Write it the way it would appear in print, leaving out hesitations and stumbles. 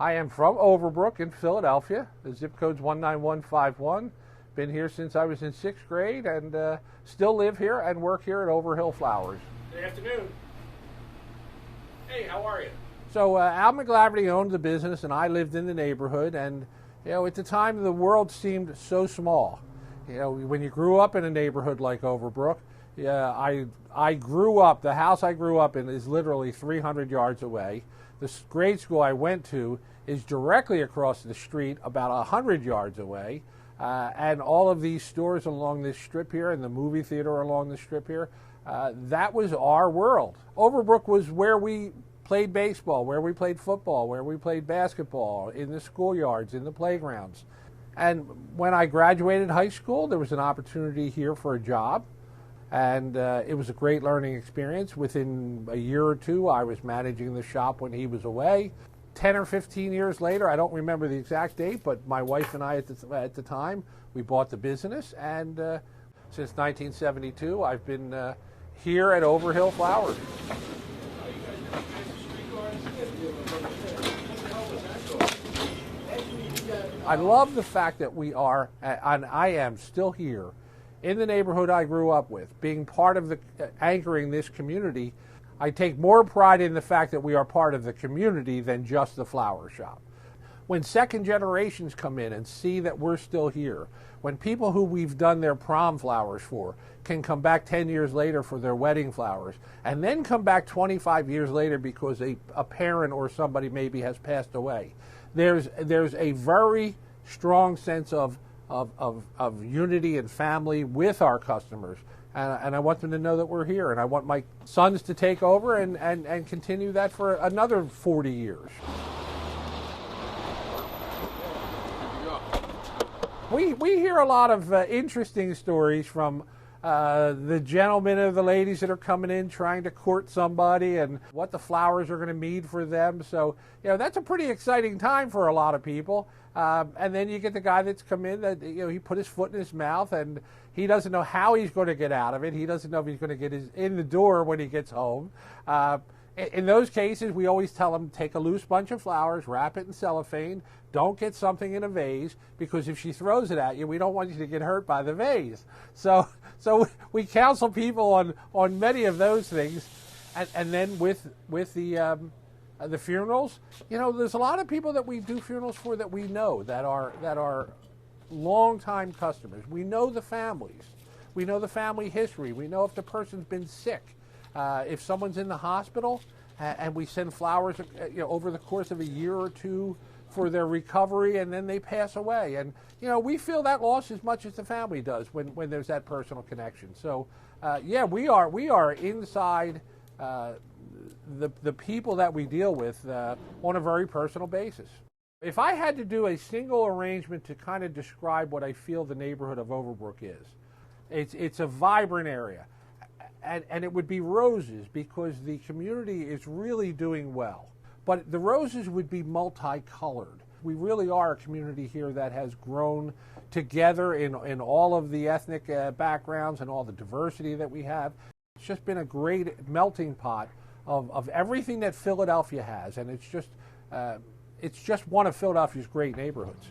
I am from Overbrook in Philadelphia. The zip code's 19151. Been here since I was in 6th grade and still live here and work here at Overhill Flowers. Good afternoon. Hey, how are you? So Al McGlaverty owned the business and I lived in the neighborhood, and at the time the world seemed so small. When you grew up in a neighborhood like Overbrook, I grew up, the house I grew up in is literally 300 yards away. The grade school I went to is directly across the street, about 100 yards away. And all of these stores along this strip here and the movie theater along the strip here, that was our world. Overbrook was where we played baseball, where we played football, where we played basketball, in the schoolyards, in the playgrounds. And when I graduated high school, there was an opportunity here for a job. And it was a great learning experience. Within a year or two, I was managing the shop when he was away. 10 or 15 years later, I don't remember the exact date, but my wife and I at the time, we bought the business. And since 1972, I've been here at Overhill Flowers. I love the fact that we are, and I am still here, in the neighborhood I grew up with, being part of the anchoring this community. I take more pride in the fact that we are part of the community than just the flower shop. When second generations come in and see that we're still here, when people who we've done their prom flowers for can come back 10 years later for their wedding flowers, and then come back 25 years later because a parent or somebody maybe has passed away, there's a very strong sense of unity and family with our customers. And I want them to know that we're here. And I want my sons to take over and continue that for another 40 years. We hear a lot of interesting stories from the gentlemen or the ladies that are coming in trying to court somebody and what the flowers are going to mean for them. So, that's a pretty exciting time for a lot of people. And then you get the guy that's come in that, he put his foot in his mouth and he doesn't know how he's going to get out of it. He doesn't know if he's going to get in the door when he gets home. In those cases, we always tell them, take a loose bunch of flowers, wrap it in cellophane, don't get something in a vase, because if she throws it at you, we don't want you to get hurt by the vase. So we counsel people on many of those things. And then with the funerals, there's a lot of people that we do funerals for that we know that are long-time customers. We know the families. We know the family history. We know if the person's been sick. If someone's in the hospital, and we send flowers over the course of a year or two for their recovery, and then they pass away. And we feel that loss as much as the family does when there's that personal connection. So we are inside the people that we deal with on a very personal basis. If I had to do a single arrangement to kind of describe what I feel the neighborhood of Overbrook is, it's a vibrant area. And it would be roses, because the community is really doing well. But the roses would be multicolored. We really are a community here that has grown together in all of the ethnic backgrounds and all the diversity that we have. It's just been a great melting pot of everything that Philadelphia has, and it's just one of Philadelphia's great neighborhoods.